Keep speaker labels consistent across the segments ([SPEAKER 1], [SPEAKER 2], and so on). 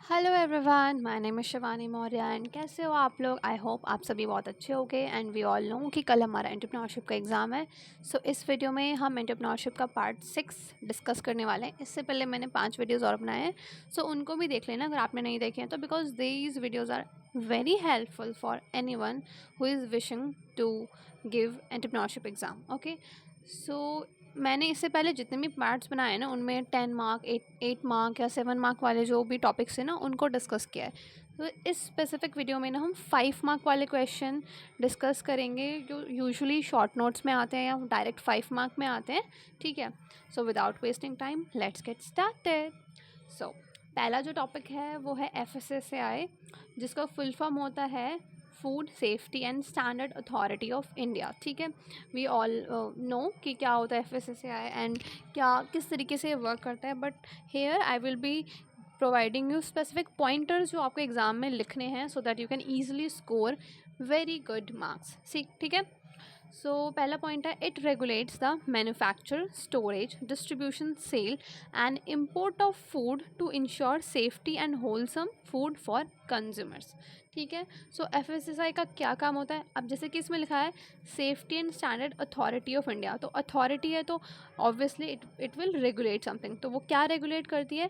[SPEAKER 1] Hello everyone, my name is Shivani Maurya and कैसे हो आप लोग। आई होप आप सभी बहुत अच्छे होंगे एंड वी ऑल नो कि कल हमारा एंटरप्रेन्योरशिप का एग्ज़ाम है। इस वीडियो में हम एंटरप्रेन्योरशिप का पार्ट 6 डिस्कस करने वाले हैं। इससे पहले मैंने 5 वीडियोस और बनाए हैं, उनको भी देख लेना अगर आपने नहीं देखे हैं तो, because these videos are very helpful for anyone who is wishing to give entrepreneurship exam. Okay, so मैंने इससे पहले जितने भी पार्ट्स बनाए हैं ना, उनमें 10 मार्क 8 मार्क या 7 मार्क वाले जो भी टॉपिक्स हैं ना, उनको डिस्कस किया है। तो इस स्पेसिफिक वीडियो में ना हम 5 मार्क वाले क्वेश्चन डिस्कस करेंगे जो यूजुअली शॉर्ट नोट्स में आते हैं या डायरेक्ट 5 मार्क में आते हैं। ठीक है, so without wasting time let's get started. So पहला जो टॉपिक है वो है FSSAI, जिसका फुल फॉर्म होता है food safety and standard authority of India. ठीक है, वी ऑल नो कि क्या होता है FSSAI एंड क्या किस तरीके से वर्क करता है, but here I will be providing you specific pointers जो आपको एग्जाम में लिखने हैं so that you can easily score very good marks. ठीक है, पहला पॉइंट है, it regulates the manufacture, storage, distribution, sale and import of food to ensure safety and wholesome food for consumers. ठीक है, FSSAI का क्या काम होता है। अब जैसे कि इसमें लिखा है safety and standard authority of India, तो अथॉरिटी है तो obviously it will regulate something. तो वो क्या रेगुलेट करती है?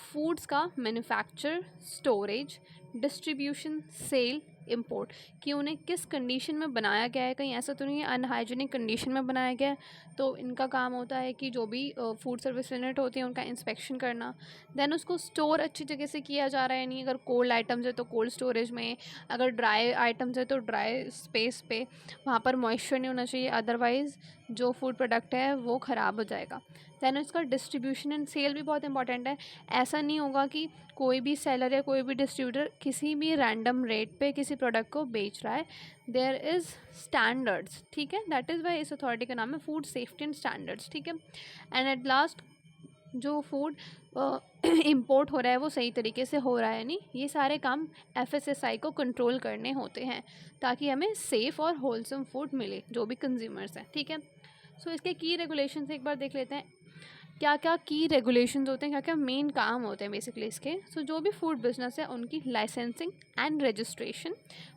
[SPEAKER 1] फूड्स का manufacture, storage, distribution, sale, import, कि उन्हें किस कंडीशन में बनाया गया है, कहीं ऐसा तो नहीं है अनहाइजीनिक कंडीशन में बनाया गया है। तो इनका काम होता है कि जो भी फूड सर्विस यूनिट होती है उनका इंस्पेक्शन करना, देन उसको स्टोर अच्छी जगह से किया जा रहा है नहीं, अगर कोल्ड आइटम्स है तो कोल्ड स्टोरेज में, अगर ड्राई आइटम्स है तो ड्राई स्पेस पे, वहाँ पर मॉइस्चर नहीं होना चाहिए, अदरवाइज़ जो फूड प्रोडक्ट है वो ख़राब हो जाएगा। दैन उसका डिस्ट्रीब्यूशन एंड सेल भी बहुत इंपॉर्टेंट है। ऐसा नहीं होगा कि कोई भी सेलर या कोई भी डिस्ट्रीब्यूटर किसी भी रैंडम रेट पे किसी प्रोडक्ट को बेच रहा है। There is standards. ठीक है, दैट इज़ वाई इस अथॉरिटी का नाम है फूड सेफ्टी एंड स्टैंडर्ड्स। ठीक है, एंड एट लास्ट जो फूड इम्पोर्ट हो रहा है वो सही तरीके से हो रहा है नहीं, ये सारे काम FSSAI को कंट्रोल करने होते हैं ताकि हमें सेफ़ और होलसम फूड मिले जो भी कंज्यूमर्स हैं। ठीक है, इसके की रेगुलेशंस एक बार देख लेते हैं। क्या क्या की रेगुलेशंस होते हैं, क्या क्या मेन काम होते हैं बेसिकली इसके। जो भी फूड बिजनेस है उनकी लाइसेंसिंग एंड रजिस्ट्रेशन।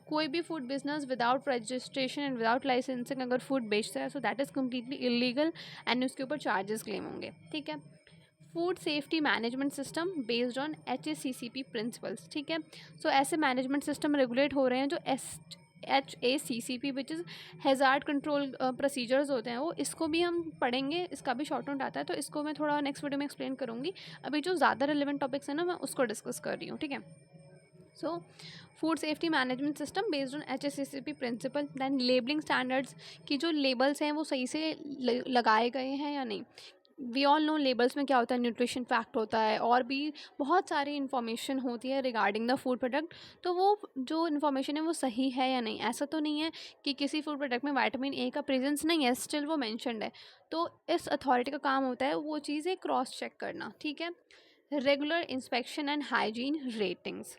[SPEAKER 1] कोई भी food business without registration and without licensing अगर फूड बेचता है that is completely illegal and उसके ऊपर चार्जेस क्लेम होंगे। ठीक है, food safety management system based on HACCP principles. ठीक है, ऐसे मैनेजमेंट सिस्टम रेगुलेट हो रहे हैं जो HACCP which is hazard control procedures होते हैं वो, इसको भी हम पढ़ेंगे, इसका भी शॉर्ट नोट आता है, तो इसको मैं थोड़ा नेक्स्ट वीडियो में एक्सप्लेन करूँगी। अभी जो ज़्यादा रिलेवेंट टॉपिक्स हैं ना, मैं उसको डिस्कस कर रही हूँ। ठीक है, food safety management system based on HACCP principle. Then labelling standards, कि जो लेबल्स हैं वो सही से लगाए गए हैं या नहीं। वी ऑल नो लेबल्स में क्या होता है, न्यूट्रिशन फैक्ट होता है और भी बहुत सारी इन्फॉर्मेशन होती है रिगार्डिंग द फूड प्रोडक्ट। तो वो जो इन्फॉर्मेशन है वो सही है या नहीं। ऐसा तो नहीं है कि किसी फूड प्रोडक्ट में विटामिन ए का प्रेजेंस नहीं है, स्टिल वो मैंशनड है। तो इस अथॉरिटी का काम होता है वो चीज़ें क्रॉस चेक करना। ठीक है, regular inspection and hygiene ratings,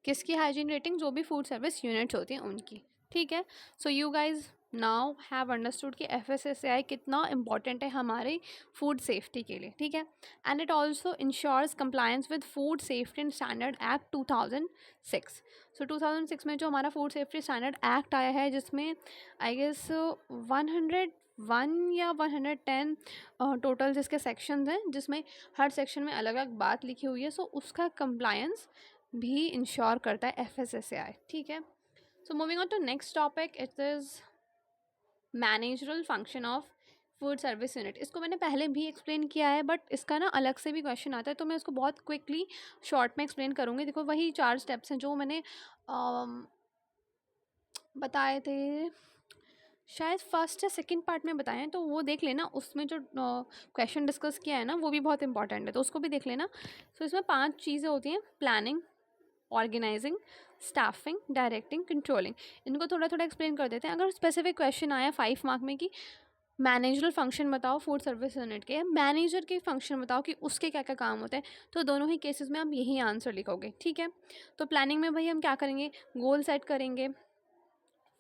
[SPEAKER 1] किसकी हाइजीन रेटिंग, जो भी फूड सर्विस यूनिट्स होती हैं उनकी। ठीक है, you guys now have understood कि FSSAI कितना इंपॉर्टेंट है हमारे फूड सेफ्टी के लिए। ठीक है, and it also ensures compliance with food safety and standard act 2006। 2006 में जो हमारा फूड सेफ्टी स्टैंडर्ड एक्ट आया है, जिसमें आई गेस 101 या 110 टोटल जिसके सेक्शंस हैं, जिसमें हर सेक्शन में अलग अलग बात लिखी हुई है। उसका कंप्लायंस भी इंश्योर करता है FSSAI। ठीक है, moving on to next topic, it is managerial function of food service unit. इसको मैंने पहले भी एक्सप्लेन किया है, बट इसका ना अलग से भी क्वेश्चन आता है, तो मैं इसको बहुत क्विकली शॉर्ट में एक्सप्लेन करूँगी। देखो, वही 4 स्टेप्स हैं जो मैंने बताए थे, शायद फर्स्ट या सेकंड पार्ट में बताए हैं, तो वो देख लेना। उसमें जो क्वेश्चन डिस्कस किया है ना वो भी बहुत इंपॉर्टेंट है, तो उसको भी देख लेना। इसमें 5 चीज़ें होती हैं, planning, organising, staffing, directing, controlling. इनको थोड़ा थोड़ा एक्सप्लेन कर देते हैं। अगर स्पेसिफिक क्वेश्चन आया 5 मार्क में कि मैनेजरल फंक्शन बताओ फूड सर्विस यूनिट के, मैनेजर के फंक्शन बताओ कि उसके क्या क्या काम होते हैं, तो दोनों ही केसेस में आप यही आंसर लिखोगे। ठीक है, तो प्लानिंग में भाई हम क्या करेंगे, गोल सेट करेंगे,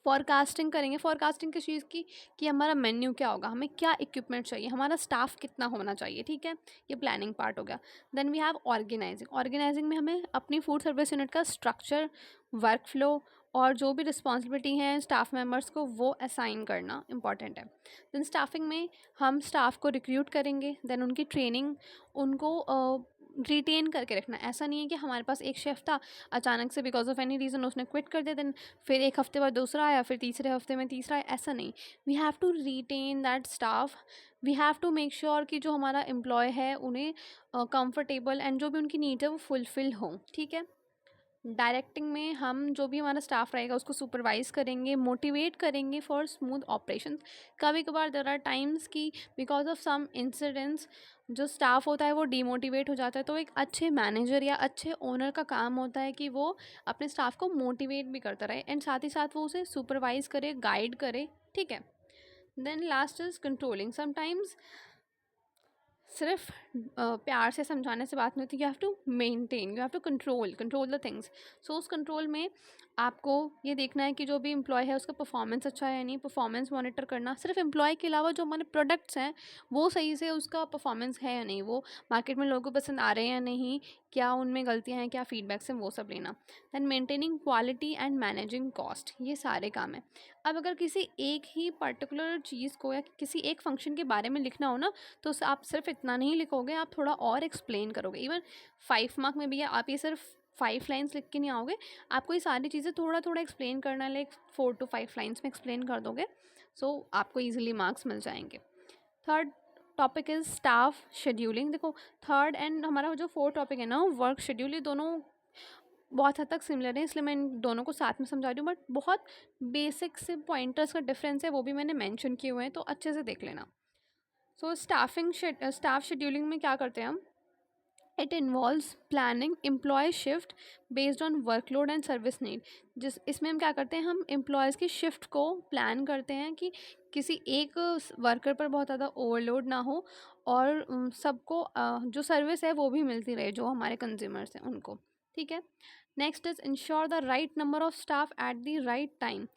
[SPEAKER 1] फोरकास्टिंग करेंगे। फोरकास्टिंग किस चीज़ की, कि हमारा मेन्यू क्या होगा, हमें क्या इक्विपमेंट चाहिए, हमारा स्टाफ कितना होना चाहिए, ठीक है, ये प्लानिंग पार्ट हो गया। Then we have organising. Organising में हमें अपनी फूड सर्विस यूनिट का स्ट्रक्चर, वर्क फ्लो और जो भी रिस्पॉन्सिबिलिटी है स्टाफ मेंबर्स को वो असाइन करना इंपॉर्टेंट है। देन स्टाफिंग में हम स्टाफ को रिक्रूट करेंगे, देन उनकी ट्रेनिंग, उनको रिटेन करके रखना। ऐसा नहीं है कि हमारे पास एक शेफ़ था, अचानक से बिकॉज ऑफ एनी रीज़न उसने क्विट कर दिया, देन फिर एक हफ्ते बाद दूसरा आया, फिर तीसरे हफ्ते में तीसरा आया, ऐसा नहीं। We have to retain that staff. We have to make sure कि जो हमारा एम्प्लॉय है उन्हें कंफर्टेबल एंड जो भी उनकी नीड है वो फुलफ़िल हो, ठीक है। डायरेक्टिंग में हम जो भी हमारा स्टाफ रहेगा उसको सुपरवाइज़ करेंगे, मोटिवेट करेंगे फॉर स्मूथ ऑपरेशन। कभी कभार देयर आर टाइम्स कि बिकॉज ऑफ सम इंसिडेंट्स जो स्टाफ होता है वो डीमोटिवेट हो जाता है, तो एक अच्छे मैनेजर या अच्छे ओनर का काम होता है कि वो अपने स्टाफ को मोटिवेट भी करता रहे एंड साथ ही साथ वो उसे सुपरवाइज़ करे, गाइड करे, ठीक है। Then last is controlling. Sometimes सिर्फ प्यार से समझाने से बात नहीं होती, you have to maintain, you have to control the things. So उस कंट्रोल में आपको ये देखना है कि जो भी एम्प्लॉय है उसका परफॉर्मेंस अच्छा है या नहीं, परफॉर्मेंस मॉनिटर करना। सिर्फ एम्प्लॉय के अलावा जो हमारे प्रोडक्ट्स हैं वो सही से उसका परफॉर्मेंस है या नहीं, वो मार्केट में लोगों को पसंद आ रहे हैं या नहीं, क्या उनमें गलतियाँ हैं, क्या फीडबैक्स हैं, वो सब लेना। Then maintaining quality and managing cost, ये सारे काम हैं। अब अगर किसी एक ही पर्टिकुलर चीज़ को या किसी एक फंक्शन के बारे में लिखना हो ना, तो आप सिर्फ इतना नहीं लिखोगे, आप थोड़ा और एक्सप्लेन करोगे। इवन 5 मार्क में भी है, आप ये सिर्फ 5 लाइन्स लिख के नहीं आओगे, आपको ये सारी चीज़ें थोड़ा थोड़ा एक्सप्लेन करना है, लाइक 4 to 5 लाइन्स में एक्सप्लेन कर दोगे, सो आपको ईजिली मार्क्स मिल जाएंगे। Third topic is staff scheduling. देखो थर्ड एंड हमारा जो फोर्थ टॉपिक है ना, वर्क शेड्यूल, ये दोनों बहुत हद तक सिमिलर है, इसलिए मैं इन दोनों को साथ में समझा रही हूँ, बट बहुत बेसिक से पॉइंटर्स का डिफरेंस है, वो भी मैंने मेंशन किए हुए हैं, तो अच्छे से देख लेना। सो स्टाफ शेड्यूलिंग में क्या करते हैं हम, it involves planning employ shift based on workload and service need. इसमें हम क्या करते हैं, हम एम्प्लॉयज़ की शिफ्ट को प्लान करते हैं कि किसी एक वर्कर पर बहुत ज़्यादा ओवरलोड ना हो और सबको जो सर्विस है वो भी मिलती रहे जो हमारे कंज्यूमर्स हैं उनको, ठीक है। Next is ensure the right number of staff at the right time.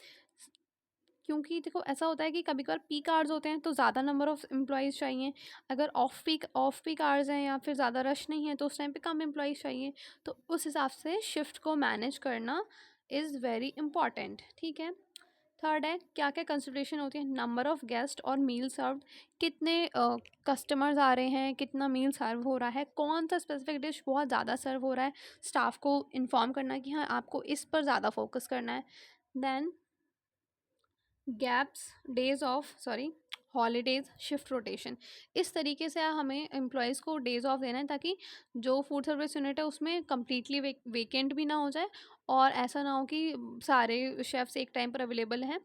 [SPEAKER 1] क्योंकि देखो ऐसा होता है कि कभी कभार पीक आवर्स होते हैं तो ज़्यादा नंबर ऑफ़ एम्प्लॉयज़ चाहिए, अगर ऑफ पीक आवर्स हैं या फिर ज़्यादा रश नहीं है तो उस टाइम पे कम एम्प्लॉयज़ चाहिए, तो उस हिसाब से शिफ्ट को मैनेज करना इज़ वेरी इंपॉर्टेंट, ठीक है। थर्ड है क्या क्या कंसिडरेशन होती है, नंबर ऑफ़ गेस्ट और मील सर्व्ड, कितने कस्टमर्स आ रहे हैं, कितना मील सर्व हो रहा है, कौन सा स्पेसिफिक डिश बहुत ज़्यादा सर्व हो रहा है, स्टाफ को इन्फॉर्म करना कि हाँ आपको इस पर ज़्यादा फोकस करना है। Then gaps, days off sorry holidays, shift rotation, इस तरीके से हमें एम्प्लॉयज़ को डेज़ ऑफ देना है ताकि जो फूड सर्विस यूनिट है उसमें कम्प्लीटली वेकेंट भी ना हो जाए और ऐसा ना हो कि सारे शेफ्स एक टाइम पर अवेलेबल हैं,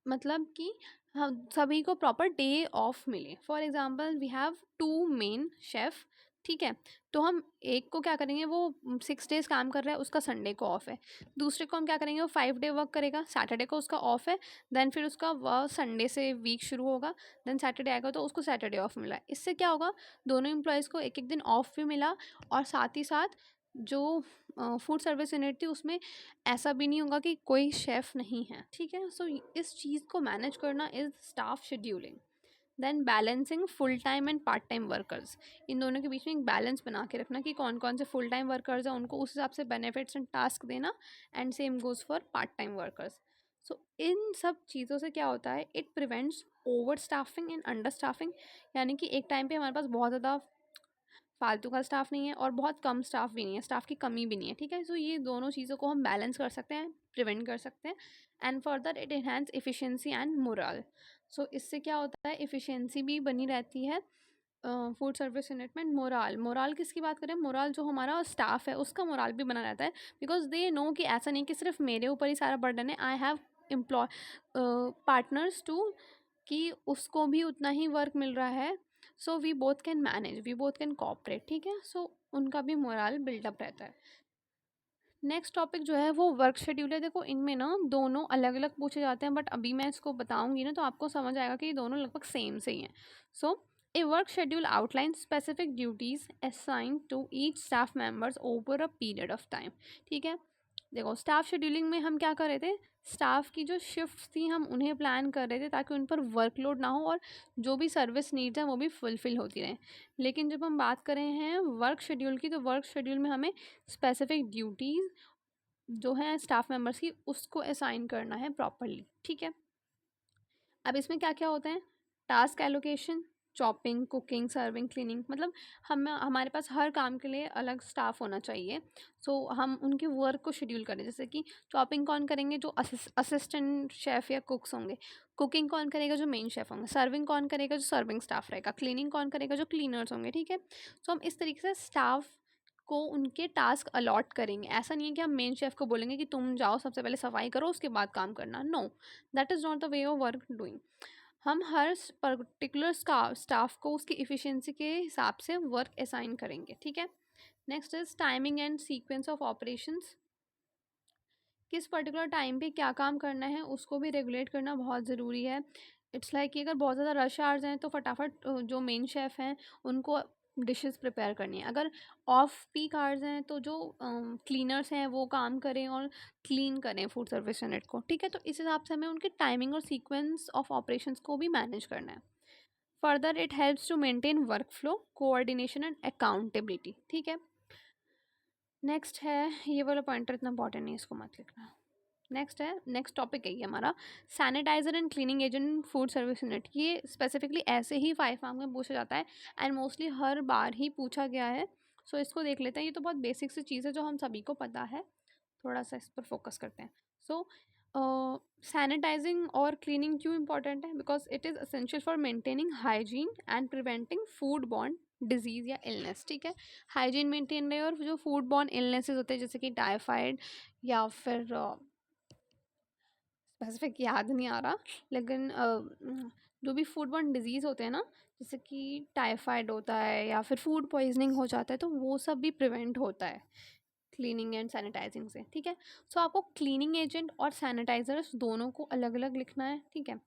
[SPEAKER 1] मतलब कि हम सभी को प्रॉपर डे ऑफ मिले। For example we have 2 main chef, ठीक है, तो हम एक को क्या करेंगे, वो 6 डेज़ काम कर रहा है, उसका संडे को ऑफ है। दूसरे को हम क्या करेंगे, वो 5 डे वर्क करेगा, सैटरडे को उसका ऑफ है, देन फिर उसका वह संडे से वीक शुरू होगा, देन सैटरडे आएगा तो उसको सैटरडे ऑफ मिला है। इससे क्या होगा, दोनों एम्प्लॉयज़ को एक एक दिन ऑफ भी मिला और साथ ही साथ जो फूड सर्विस यूनिट थी उसमें ऐसा भी नहीं होगा कि कोई शेफ़ नहीं है, ठीक है। सो इस चीज़ को मैनेज करना is staff scheduling. Then balancing full time and part time workers, इन दोनों के बीच में एक बैलेंस बना के रखना कि कौन कौन से फुल टाइम वर्कर्स हैं, उनको उस हिसाब से बेनिफिट्स एंड टास्क देना, and same goes for part time workers. So इन सब चीज़ों से क्या होता है, it prevents overstaffing and understaffing, यानी कि एक टाइम पे हमारे पास बहुत ज़्यादा फालतू का स्टाफ नहीं है और बहुत कम स्टाफ भी नहीं है, स्टाफ की कमी भी नहीं है, ठीक है। सो ये दोनों चीज़ों को हम बैलेंस कर सकते हैं, प्रिवेंट कर सकते हैं, and further it enhance efficiency and morale. So इससे क्या होता है, एफिशिएंसी भी बनी रहती है फूड सर्विस यूनिट में। मोरल किसकी बात करें, मोरल जो हमारा स्टाफ है उसका मोरल भी बना रहता है, बिकॉज दे नो कि ऐसा नहीं कि सिर्फ मेरे ऊपर ही सारा बर्डन है, I have employ partners too, कि उसको भी उतना ही वर्क मिल रहा है, so we both can manage, we both can cooperate, ठीक है। सो उनका भी मोरल बिल्डअप रहता है। नेक्स्ट टॉपिक जो है वो वर्क शेड्यूल है। देखो इनमें ना दोनों अलग अलग पूछे जाते हैं, बट अभी मैं इसको बताऊंगी ना तो आपको समझ आएगा कि ये दोनों लगभग सेम से ही हैं। So a work schedule outline specific duties assign to each staff members over a period of time, ठीक है। देखो स्टाफ शेड्यूलिंग में हम क्या कर रहे थे, स्टाफ की जो शिफ्ट्स थी हम उन्हें प्लान कर रहे थे ताकि उन पर वर्कलोड ना हो और जो भी सर्विस नीड्स हैं वो भी फुलफ़िल होती रहें। लेकिन जब हम बात कर रहे हैं वर्क शेड्यूल की, तो वर्क शेड्यूल में हमें स्पेसिफिक ड्यूटीज़ जो हैं स्टाफ मेंबर्स की उसको असाइन करना है प्रॉपरली, ठीक है। अब इसमें क्या क्या होता है, task allocation, chopping, cooking, serving, cleaning, मतलब हम हमारे पास हर काम के लिए अलग स्टाफ होना चाहिए। सो हम उनके वर्क को शेड्यूल करें, जैसे कि चॉपिंग कौन करेंगे, जो असिस्टेंट शेफ़ या कुक्स होंगे, कुकिंग कौन करेगा, जो मेन शेफ़ होंगे, सर्विंग कौन करेगा, जो सर्विंग स्टाफ रहेगा, क्लीनिंग कौन करेगा, जो क्लीनर्स होंगे, ठीक है। सो हम इस तरीके से स्टाफ को उनके टास्क अलॉट करेंगे। ऐसा नहीं है कि हम मेन शेफ़ को बोलेंगे कि तुम जाओ सबसे पहले सफाई करो उसके बाद काम करना, no, that is not the way of work doing. हम हर पर्टिकुलर स्टाफ को उसकी इफ़िशिएंसी के हिसाब से वर्क असाइन करेंगे, ठीक है। Next is timing and sequence of operations, किस पर्टिकुलर टाइम पे क्या काम करना है उसको भी रेगुलेट करना बहुत ज़रूरी है। इट्स लाइक कि अगर बहुत ज़्यादा रश आवर्स हैं तो फटाफट जो मेन शेफ़ हैं उनको डिशेस प्रिपेयर करनी है। अगर ऑफ पीक आवर्स हैं तो जो क्लीनर्स हैं वो काम करें और क्लीन करें फूड सर्विस यूनिट को, ठीक है। तो इस हिसाब से हमें उनके टाइमिंग और सीक्वेंस ऑफ ऑपरेशंस को भी मैनेज करना है। Further it helps to maintain work flow, coordination and accountability, ठीक है। नेक्स्ट है, ये वाला पॉइंटर इतना इंपॉर्टेंट नहीं, इसको मत लिखना। नेक्स्ट है, नेक्स्ट टॉपिक है ये हमारा, sanitiser and cleaning agent food service unit. ये स्पेसिफिकली ऐसे ही 5 मार्क में पूछा जाता है एंड मोस्टली हर बार ही पूछा गया है। सो इसको देख लेते हैं, ये तो बहुत बेसिक सी चीज़ है जो हम सभी को पता है, थोड़ा सा इस पर फोकस करते हैं। सो सैनिटाइजिंग और क्लीनिंग क्यों इंपॉर्टेंट है, because it is essential for maintaining hygiene and preventing food borne disease या इलनेस, ठीक है। हाइजीन मेंटेन रहे और जो फूड बॉर्न इलनेसेस होते हैं जैसे कि टाइफाइड या फिर स्पेसिफिक याद नहीं आ रहा, लेकिन जो भी फूड बॉर्न डिजीज़ होते हैं ना, जैसे कि टाइफाइड होता है या फिर फूड पॉइजनिंग हो जाता है, तो वो सब भी प्रिवेंट होता है क्लीनिंग एंड सैनिटाइजिंग से, ठीक है। सो आपको क्लीनिंग एजेंट और सैनिटाइजर्स दोनों को अलग अलग लिखना है, ठीक है।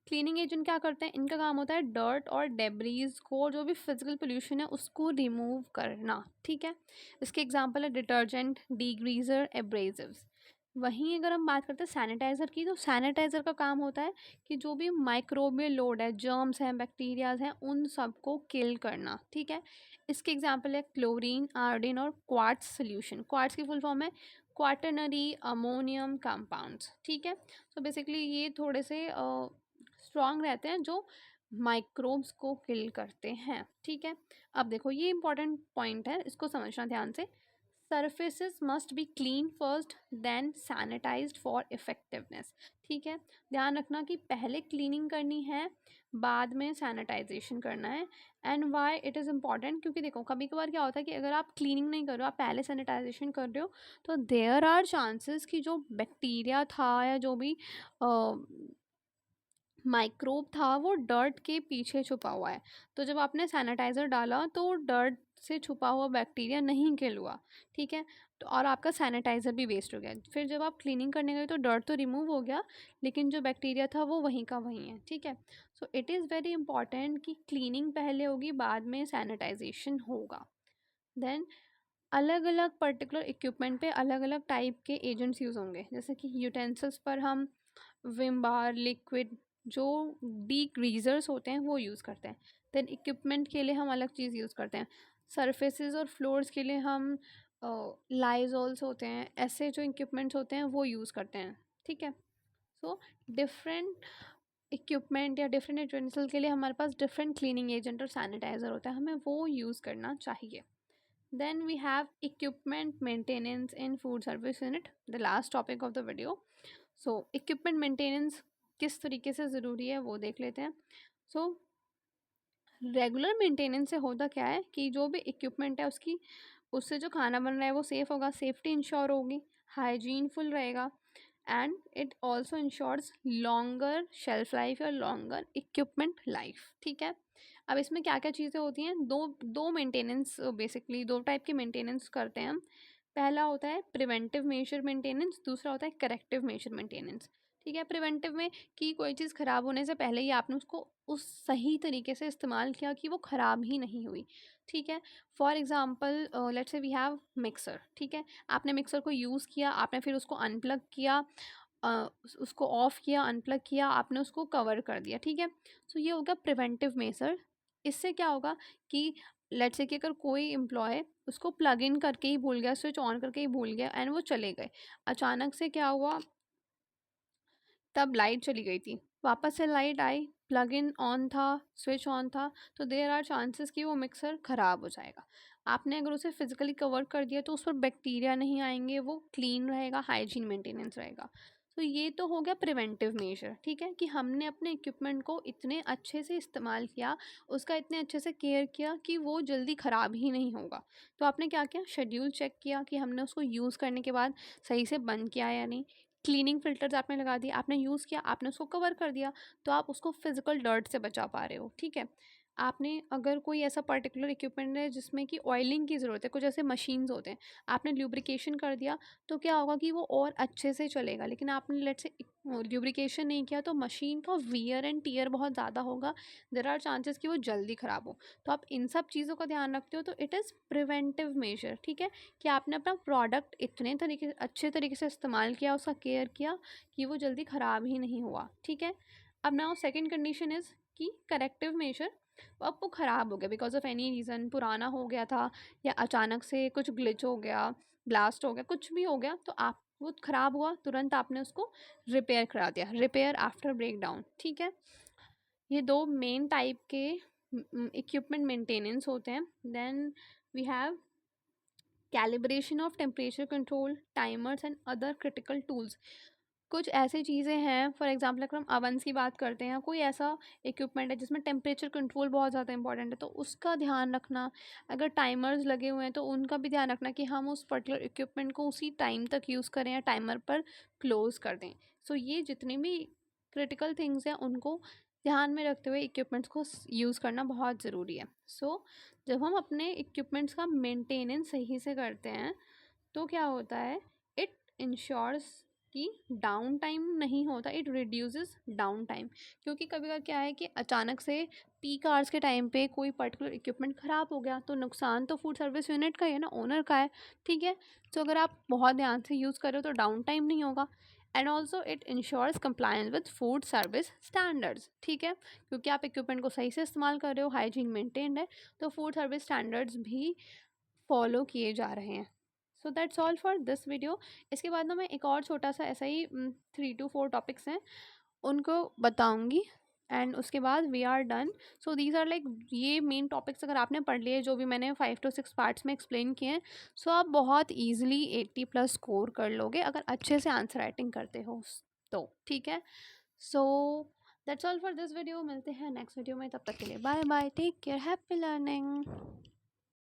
[SPEAKER 1] क्लीनिंग एजेंट क्या करते हैं, इनका काम होता है डर्ट और डेब्रीज को, जो भी फिजिकल पोल्यूशन है उसको रिमूव करना, ठीक है। इसके एग्जांपल है डिटर्जेंट, डीग्रीजर, एब्रेसिव्स। वहीं अगर हम बात करते हैं सैनिटाइज़र की, तो सैनिटाइज़र का काम होता है कि जो भी माइक्रोबियल लोड है, जर्म्स हैं, बैक्टीरियाज हैं, उन सबको किल करना, ठीक है। इसके एग्जांपल है क्लोरीन, आयोडीन और क्वार्ट्ज सोल्यूशन। क्वार्ट्ज की फुल फॉर्म है क्वाटरनरी अमोनियम कंपाउंड्स, ठीक है। तो बेसिकली ये थोड़े से स्ट्रॉन्ग रहते हैं जो माइक्रोब्स को किल करते हैं, ठीक है। अब देखो ये इंपॉर्टेंट पॉइंट है, इसको समझना ध्यान से। Surfaces must be clean first then sanitised for effectiveness, ठीक है। ध्यान रखना कि पहले क्लीनिंग करनी है, बाद में सैनिटाइजेशन करना है। And why it is important, क्योंकि देखो कभी कभार क्या होता है कि अगर आप क्लीनिंग नहीं कर रहे हो, आप पहले सैनिटाइजेशन कर रहे हो, तो देयर आर चांसेस कि जो बैक्टीरिया था या जो भी माइक्रोब था वो डर्ट के पीछे छुपा हुआ है। तो जब आपने सैनिटाइज़र डाला तो डर्ट से छुपा हुआ बैक्टीरिया नहीं किल हुआ, ठीक है। तो और आपका सैनिटाइज़र भी वेस्ट हो गया। फिर जब आप क्लीनिंग करने गए तो डर्ट तो रिमूव हो गया, लेकिन जो बैक्टीरिया था वो वहीं का वहीं है, ठीक है। So it is very important कि क्लीनिंग पहले होगी, बाद में सैनिटाइजेशन होगा। देन अलग अलग पर्टिकुलर इक्विपमेंट पे अलग अलग टाइप के एजेंट्स यूज़ होंगे, जैसे कि यूटेंसिल्स पर हम विम बार, लिक्विड, जो डीग्रीजर्स होते हैं वो यूज़ करते हैं। देन इक्विपमेंट के लिए हम अलग चीज़ यूज़ करते हैं। सरफेसेस और फ्लोर्स के लिए हम लाइजोल्स होते हैं, ऐसे जो इक्विपमेंट्स होते हैं वो यूज़ करते हैं, ठीक है। सो डिफरेंट इक्विपमेंट या डिफरेंट यूटेंसिल के लिए हमारे पास डिफरेंट क्लीनिंग एजेंट और सैनिटाइज़र होता है, हमें वो यूज़ करना चाहिए। Then we have equipment maintenance in food service unit, the last topic of the video. So equipment maintenance किस तरीके से ज़रूरी है वो देख लेते हैं। So रेगुलर मेंटेनेंस से होता क्या है कि जो भी इक्विपमेंट है उसकी, उससे जो खाना बन रहा है वो सेफ़ होगा, सेफ्टी इंश्योर होगी, हाइजीन फुल रहेगा, and it also ensures longer shelf life या लॉन्गर इक्विपमेंट लाइफ, ठीक है। अब इसमें क्या क्या चीज़ें होती हैं, दो दो मेंटेनेंस, बेसिकली दो टाइप के मेंटेनेंस करते हैं हम। पहला होता है प्रिवेंटिव मेजर मेंटेनेंस, दूसरा होता है करेक्टिव मेजर मेंटेनेंस, ठीक है। प्रिवेंटिव में कि कोई चीज़ ख़राब होने से पहले ही आपने उसको उस सही तरीके से इस्तेमाल किया कि वो ख़राब ही नहीं हुई, ठीक है। For example let's say we have mixer, ठीक है। आपने मिक्सर को यूज़ किया, आपने फिर उसको अनप्लग किया, उसको ऑफ़ किया, अनप्लग किया, आपने उसको कवर कर दिया, ठीक है। सो ये होगा प्रिवेंटिव मेजर। इससे क्या होगा कि लेट्स से कि अगर कोई एम्प्लॉय उसको प्लग इन करके ही भूल गया, स्विच ऑन करके ही भूल गया एंड वो चले गए, अचानक से क्या हुआ, तब लाइट चली गई थी, वापस से light I, plug in on था, स्विच ऑन था, तो देयर आर चांसेस कि वो मिक्सर ख़राब हो जाएगा। आपने अगर उसे फिजिकली कवर कर दिया तो उस पर बैक्टीरिया नहीं आएंगे, वो क्लीन रहेगा, हाइजीन मेंटेनेंस रहेगा। तो ये तो हो गया प्रिवेंटिव मेजर, ठीक है, कि हमने अपने इक्विपमेंट को इतने अच्छे से इस्तेमाल किया, उसका इतने अच्छे से केयर किया कि वो जल्दी ख़राब ही नहीं होगा। तो आपने क्या किया, शेड्यूल चेक किया कि हमने उसको यूज़ करने के बाद सही से बंद किया या नहीं, क्लीनिंग फ़िल्टर्स आपने लगा दिए, आपने यूज़ किया, आपने उसको कवर कर दिया, तो आप उसको फिज़िकल डर्ट से बचा पा रहे हो, ठीक है। आपने अगर कोई ऐसा पर्टिकुलर इक्विपमेंट है जिसमें कि ऑयलिंग की ज़रूरत है, कुछ ऐसे मशीन्स होते हैं, आपने ल्यूब्रिकेशन कर दिया, तो क्या होगा कि वो और अच्छे से चलेगा। लेकिन आपने लेट्स से ल्यूब्रिकेशन नहीं किया तो मशीन का वियर एंड टियर बहुत ज़्यादा होगा, देयर आर चांसेस कि वो जल्दी ख़राब हो। तो आप इन सब चीज़ों का ध्यान रखते हो तो इट इज़ प्रिवेंटिव मेजर, ठीक है, कि आपने अपना प्रोडक्ट इतने तरीके अच्छे तरीके से इस्तेमाल किया, उसका केयर किया कि वो जल्दी ख़राब ही नहीं हुआ, ठीक है। अब नाउ सेकंड कंडीशन इज़ कि करेक्टिव मेजर, अब वो ख़राब हो गया बिकॉज ऑफ एनी रीज़न, पुराना हो गया था या अचानक से कुछ ग्लिच हो गया, ब्लास्ट हो गया, कुछ भी हो गया, तो आप वो ख़राब हुआ, तुरंत आपने उसको रिपेयर करा दिया, रिपेयर आफ्टर ब्रेक डाउन, ठीक है। ये दो मेन टाइप के इक्विपमेंट मेंटेनेंस होते हैं। Then we have calibration of temperature control, timers and other critical tools. कुछ ऐसी चीज़ें हैं, फॉर एग्जांपल अगर हम अवन्स की बात करते हैं, कोई ऐसा इक्विपमेंट है जिसमें टेम्परेचर कंट्रोल बहुत ज़्यादा इंपॉर्टेंट है, तो उसका ध्यान रखना। अगर टाइमर्स लगे हुए हैं तो उनका भी ध्यान रखना कि हम उस पर्टिकुलर इक्विपमेंट को उसी टाइम तक यूज़ करें या टाइमर पर क्लोज़ कर दें। सो ये जितनी भी क्रिटिकल थिंग्स हैं उनको ध्यान में रखते हुए इक्विपमेंट्स को यूज़ करना बहुत ज़रूरी है। सो जब हम अपने इक्विपमेंट्स का मेंटेनेंस सही से करते हैं तो क्या होता है, इट इंश्योर्स कि डाउन टाइम नहीं होता, इट रिड्यूसेस डाउन टाइम। क्योंकि कभी कभी क्या है कि अचानक से पीक आवर्स के टाइम पे कोई पर्टिकुलर इक्विपमेंट ख़राब हो गया तो नुकसान तो फूड सर्विस यूनिट का ही है ना, ओनर का है, ठीक है। तो अगर आप बहुत ध्यान से यूज़ करो तो डाउन टाइम नहीं होगा। And also it ensures compliance with food service standards, ठीक है, क्योंकि आप इक्विपमेंट को सही से इस्तेमाल कर रहे हो, हाइजीन मेंटेन्ड है, तो फूड सर्विस स्टैंडर्ड्स भी फॉलो किए जा रहे हैं। सो that's all for this video. इसके बाद ना मैं एक और छोटा सा ऐसा ही 3 to 4 टॉपिक्स हैं उनको बताऊंगी एंड उसके बाद we are done. So these are like ये मेन टॉपिक्स अगर आपने पढ़ लिए जो भी मैंने 5 to 6 पार्ट्स में एक्सप्लेन किए हैं, सो आप बहुत ईजिली 80+ स्कोर कर लोगे अगर अच्छे से आंसर राइटिंग करते हो तो, ठीक है। So that's all for this video, मिलते हैं नेक्स्ट वीडियो में, तब तक के लिए bye bye, take care, happy learning.